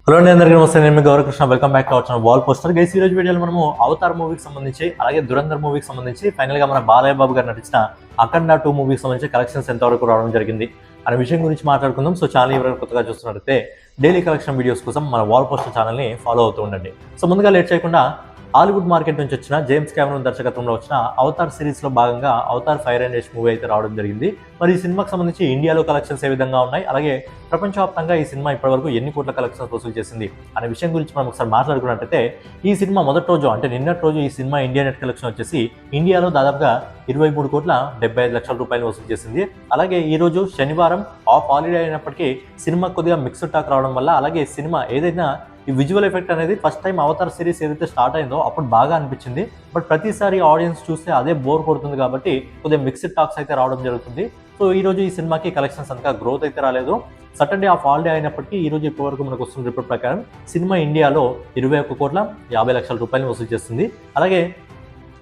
Hello అండి, అందరికీ నమస్తే. నేను మీ Gaurakrishna. Welcome back to our channel wall poster. Guys, ఈ రోజు వీడియోలో మనము అవతార్ మూవీకి సంబంధించి అలాగే దురంధర్ మూవీకి సంబంధించి ఫైనల్ గా మన బాలయ్య బాబు గారు నటించిన అఖండ 2 మూవీకి సంబంధించి కలెక్షన్స్ ఎంతవరకు రావడం జరిగింది అనే విషయం గురించి మాట్లాడుకుందాం. సో ఛానల్ ఎవరైనా కొత్తగా చూస్తున్నట్లయితే డైలీ కలెక్షన్ వీడియోస్ కోసం మన వాల్ పోస్టర్ ఛానల్ని ఫాలో అవుతూ ఉండండి. సో ముందుగా లేట్ చేయకుండా హాలీవుడ్ మార్కెట్ నుంచి వచ్చిన జేమ్స్ కెమెరూన్ దర్శకత్వంలో వచ్చిన అవతార్ సిరీస్ లో భాగంగా అవతార్ ఫైర్ అండ్ మూవీ అయితే రావడం జరిగింది. మరి ఈ సినిమాకి సంబంధించి ఇండియాలో కలెక్షన్స్ ఏ విధంగా ఉన్నాయి, అలాగే ప్రపంచవ్యాప్తంగా ఈ సినిమా ఇప్పటివరకు ఎన్ని కోట్ల కలెక్షన్స్ వసూలు చేసింది అనే విషయం గురించి మనం ఒకసారి మాట్లాడుకున్నట్టయితే, ఈ సినిమా మొదటి రోజు అంటే నిన్నటి రోజు ఈ సినిమా ఇండియా నెట్ కలెక్షన్ వచ్చేసి ఇండియాలో దాదాపుగా 23,75,00,000 రూపాయలు వసూలు చేసింది. అలాగే ఈ రోజు శనివారం ఆఫ్ హాలిడే అయినప్పటికీ సినిమా కొద్దిగా మిక్స్డ్ టాక్ రావడం వల్ల, అలాగే సినిమా ఏదైనా ఈ విజువల్ ఎఫెక్ట్ అనేది ఫస్ట్ టైం అవతార్ సిరీస్ ఏదైతే స్టార్ట్ అయిందో అప్పుడు బాగా అనిపించింది. బట్ ప్రతిసారి ఆడియన్స్ చూస్తే అదే బోర్ కొడుతుంది కాబట్టి కొద్దిగా మిక్స్డ్ టాక్స్ అయితే రావడం జరుగుతుంది. సో ఈ రోజు ఈ సినిమాకి కలెక్షన్స్ అంతగా గ్రోత్ అయితే రాలేదు. సాటర్డే ఆఫ్ హాలిడే అయినప్పటికీ ఈ రోజు ఇప్పటి వరకు మనకు వస్తున్న రిపోర్ట్ ప్రకారం సినిమా ఇండియాలో 21,50,00,000 రూపాయలు వసూలు చేస్తుంది. అలాగే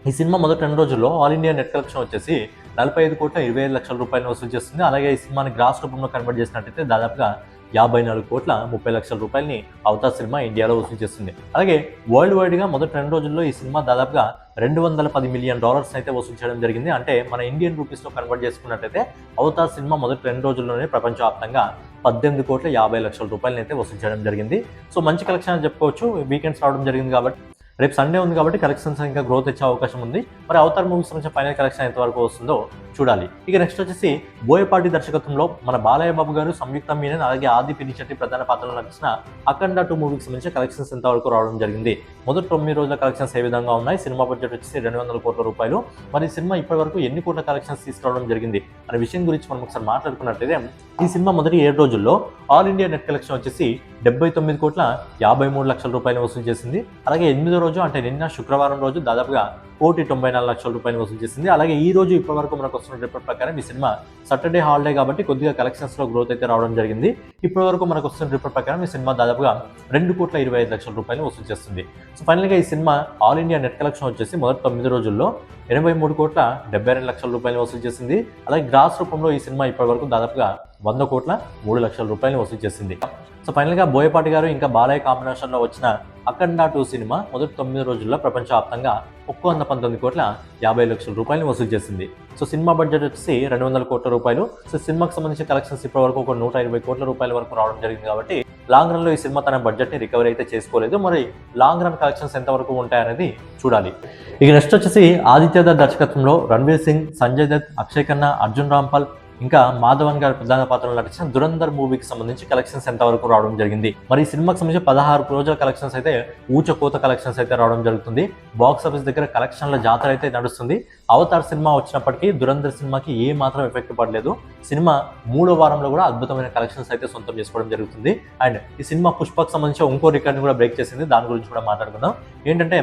ఈ సినిమా మొదటి 2 రోజుల్లో ఆల్ ఇండియా నెట్ కలెక్షన్ వచ్చేసి 45,25,00,000 రూపాయలు వసూలు చేస్తుంది. అలాగే ఈ సినిమాని గ్రాస్ రూపంలో కన్వర్ట్ చేసినట్టయితే దాదాపుగా 54,30,00,000 రూపాయలని అవతార్ సినిమా ఇండియాలో వసూలు చేస్తుంది. అలాగే వరల్డ్ వైడ్గా మొదటి 2 రోజుల్లో ఈ సినిమా దాదాపుగా $210 మిలియన్ అయితే వసూలు చేయడం జరిగింది. అంటే మన ఇండియన్ రూపీస్లో కన్వర్ట్ చేసుకున్నట్టయితే అవతార్ సినిమా మొదటి 2 రోజుల్లోనే ప్రపంచవ్యాప్తంగా 18,50,00,000 రూపాయలని అయితే వసూలు చేయడం జరిగింది. సో మంచి కలెక్షన్ అని చెప్పుకోవచ్చు. వీకెండ్స్ రావడం జరిగింది కాబట్టి, రేపు సండే ఉంది కాబట్టి కలెక్షన్స్ ఇంకా గ్రోత్ వచ్చే అవకాశం ఉంది. మరి అవతార్ మూవీస్ సంబంధించిన ఫైనల్ కలెక్షన్ ఎంతవరకు వస్తుందో చూడాలి. ఇక నెక్స్ట్ వచ్చేసి బోయపాటి దర్శకత్వంలో మన బాలయ్య బాబు గారు, సంయుక్త మీనన్ అలాగే ఆది పినిశెట్టి ప్రధాన పాత్రలో నటించిన అఖండ 2 మూవీకి సంబంధించిన కలెక్షన్స్ ఎంతవరకు రావడం జరిగింది, మొదటి 9 రోజుల కలెక్షన్స్ ఏ విధంగా ఉన్నాయి, సినిమా బడ్జెట్ వచ్చేసి 200 కోట్ల రూపాయలు. మరి సినిమా ఇప్పటి వరకు ఎన్ని కోట్ల కలెక్షన్స్ తీసుకురావడం జరిగింది అనే విషయం గురించి మనం ఒకసారి మాట్లాడుకున్నట్లయితే, ఈ సినిమా మొదటి 7 రోజుల్లో ఆల్ ఇండియా నెట్ కలెక్షన్ వచ్చేసి 79,53,00,000 రూపాయలు వసూలు చేసింది. అలాగే 8వ రోజు అంటే నిన్న శుక్రవారం రోజు దాదాపుగా 1,94,00,000 రూపాయలు వసూలు చేసింది. అలాగే ఈ రోజు ఇప్పటి వరకు మనకు వస్తున్న రిపోర్ట్ ప్రకారం ఈ సినిమా సాటర్డే హాలిడే కాబట్టి కొద్దిగా కలెక్షన్స్ లో గ్రోత్ అయితే రావడం జరిగింది. ఇప్పటి వరకు మనకు వస్తున్న రిపోర్ట్ ప్రకారం ఈ సినిమా దాదాపుగా 2,25,00,000 రూపాయలు వసూలు చేస్తుంది. సో ఫైనల్ గా ఈ cinema all India net collection వచ్చేసి మొదటి 9 రోజుల్లో 83,72,00,000 రూపాయలు వసూలు చేసింది. అలాగే గ్రాస్ రూపంలో ఈ సినిమా ఇప్పటి వరకు దాదాపుగా 100,03,00,000 రూపాయలు వసూలు చేసింది. సో ఫైనల్ గా బోయపాటి గారు ఇంకా బాలయ్య కాంబినేషన్ లో వచ్చిన అఖండ 2 సినిమా మొదటి 9 రోజుల్లో ప్రపంచవ్యాప్తంగా 119,50,00,000 రూపాయలు వసూలు చేసింది. సో సినిమా బడ్జెట్ వచ్చేసి 200 కోట్ల రూపాయలు. సో సినిమాకి సంబంధించిన కలెక్షన్స్ ఇప్పటి వరకు 120 కోట్ల రూపాయల వరకు రావడం జరిగింది. కాబట్టి లాంగ్ రన్ లో ఈ సినిమా తన బడ్జెట్ ని రికవరీ అయితే చేసుకోలేదు. మరి లాంగ్ రన్ కలెక్షన్స్ ఎంతవరకు ఉంటాయనేది చూడాలి. ఇక నెక్స్ట్ వచ్చేసి ఆదిత్య దత్ దర్శకత్వంలో రణ్వీర్ సింగ్, సంజయ్ దత్, అక్షయ్ ఖన్నా, అర్జున్ రాంపాల్ ఇంకా మాధవన్ గారి ప్రధాన పాత్రలో నటించిన దురంధర్ మూవీకి సంబంధించి కలెక్షన్స్ ఎంతవరకు రావడం జరిగింది. మరి ఈ సినిమాకి సంబంధించి 16 రోజుల కలెక్షన్స్ అయితే ఊచకోత కలెక్షన్స్ అయితే రావడం జరుగుతుంది. బాక్స్ ఆఫీస్ దగ్గర కలెక్షన్ల జాతర అయితే నడుస్తుంది. అవతార్ సినిమా వచ్చినప్పటికీ దురంధర్ సినిమాకి ఏ మాత్రం ఎఫెక్ట్ పడలేదు. సినిమా 3వ వారంలో కూడా అద్భుతమైన కలెక్షన్స్ అయితే సొంతం చేసుకోవడం జరుగుతుంది. అండ్ ఈ సినిమా పుష్పకు సంబంధించి ఇంకో రికార్డ్ని కూడా బ్రేక్ చేసింది. దాని గురించి కూడా మాట్లాడుకుందాం. ఏంటంటే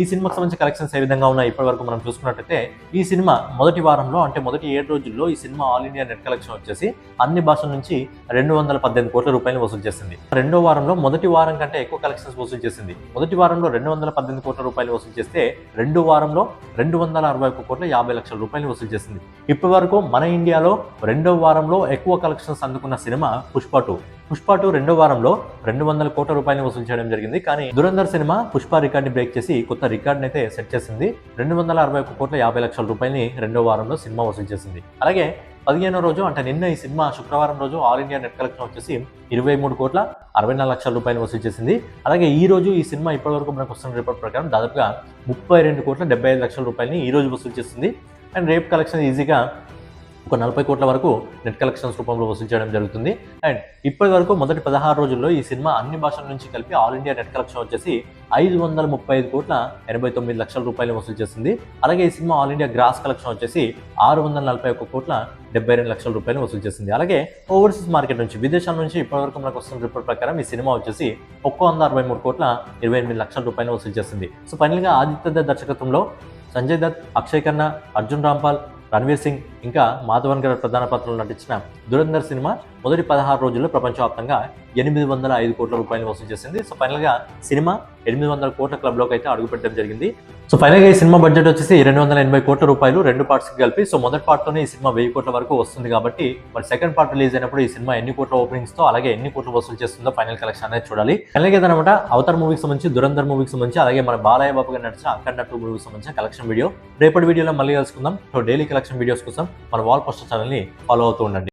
ఈ సినిమాకి సంబంధించిన కలెక్షన్స్ ఏ విధంగా ఉన్నాయి ఇప్పటి వరకు మనం చూసుకున్నట్టయితే, ఈ సినిమా మొదటి వారంలో అంటే మొదటి 7 రోజుల్లో ఈ cinema all India net collection వచ్చేసి అన్ని భాషల నుంచి 218 కోట్ల రూపాయలు వసూలు చేసింది. 2వ వారంలో మొదటి వారం కంటే ఎక్కువ కలెక్షన్స్ వసూలు చేసింది. మొదటి వారంలో 218 కోట్ల రూపాయలు వసూలు చేస్తే 2వ వారంలో 261,50,00,000 రూపాయలు వసూలు చేసింది. ఇప్పటి వరకు మన ఇండియాలో 2వ వారంలో ఎక్కువ కలెక్షన్స్ అందుకున్న సినిమా పుష్ప 2. పుష్ప 2 2వ వారంలో 200 కోట్ల రూపాయలు వసూలు చేయడం జరిగింది. కానీ దురంధర్ సినిమా పుష్ప రికార్డ్ని బ్రేక్ చేసి కొత్త రికార్డ్ని అయితే సెట్ చేసింది. 261,50,00,000 రూపాయలని 2వ వారంలో సినిమా వసూలు చేసింది. అలాగే 15వ రోజు అంటే నిన్న ఈ సినిమా శుక్రవారం రోజు ఆల్ ఇండియా నెట్ కలెక్షన్ వచ్చేసి 23,64,00,000 రూపాయలు వసూలు చేసింది. అలాగే ఈ రోజు ఈ సినిమా ఇప్పటివరకు మనకు వస్తున్న రిపోర్ట్ ప్రకారం దాదాపుగా 32,75,00,000 రూపాయలని ఈ రోజు వసూలు చేస్తుంది. అండ్ రేపు కలెక్షన్ ఈజీగా ఒక 40 కోట్ల వరకు నెట్ కలెక్షన్స్ రూపంలో వసూలు చేయడం జరుగుతుంది. అండ్ ఇప్పటి వరకు మొదటి 16 రోజుల్లో ఈ సినిమా అన్ని భాషల నుంచి కలిపి ఆల్ ఇండియా నెట్ కలెక్షన్ వచ్చేసి 535,89,00,000 రూపాయలు వసూలు చేసింది. అలాగే ఈ cinema all India gross collection వచ్చేసి 641,72,00,000 రూపాయలు వసూలు చేసింది. అలాగే ఓవర్సీస్ మార్కెట్ నుంచి విదేశాల నుంచి ఇప్పటివరకు మనకు వస్తున్న రిపోర్ట్ ప్రకారం ఈ సినిమా వచ్చేసి 163,28,00,000 రూపాయలు వసూలు చేసింది. సో ఫైనల్ గా ఆదిత్య దత్ దర్శకత్వంలో సంజయ్ దత్, అక్షయ్ ఖన్నా, అర్జున్ రాంపాల్, రణ్వీర్ సింగ్ ఇంకా మాధవన్ గారి ప్రధాన పాత్రలో నటించిన దురంధర్ సినిమా మొదటి 16 రోజుల్లో ప్రపంచవ్యాప్తంగా 805 కోట్ల రూపాయలు వసూలు చేసింది. సో ఫైనల్ గా సినిమా 800 కోట్ల క్లబ్ లోకి అయితే అడుగు పెట్టడం జరిగింది. సో ఫైనల్ గా ఈ సినిమా బడ్జెట్ వచ్చేసి 280 కోట్ల రూపాయలు 2 పార్ట్స్ కి కలిపి. సో మొదటి పార్ట్ తోనే ఈ సినిమా 1000 కోట్ల వరకు వస్తుంది కాబట్టి మరి సెకండ్ పార్ట్ రిలీజ్ అయినప్పుడు ఈ సినిమా ఎన్ని కోట్ల ఓపెనింగ్స్ తో అలాగే ఎన్ని కోట్లు వసూలు చేస్తుందో ఫైనల్ కలెక్షన్ అనేది చూడాలి. ఫైనల్ గా ఏదన్నమాట అవతార్ మూవీకి సంబంధించి, దురంధర్ మూవీకి సంబంధించి, అలాగే మన బాలయ్య బాబు గారు నడిచిన అఖండ 2 మూవీకి సంబంధించిన కలెక్షన్ వీడియో రేపటి వీడియోలో మళ్ళీ కలుసుకుందాం. సో డైలీ కలెక్షన్ వీడియోస్ కోసం మన వాల్ పోస్టర్ ఛానల్ ని ఫాలో అవుతూ ఉండండి.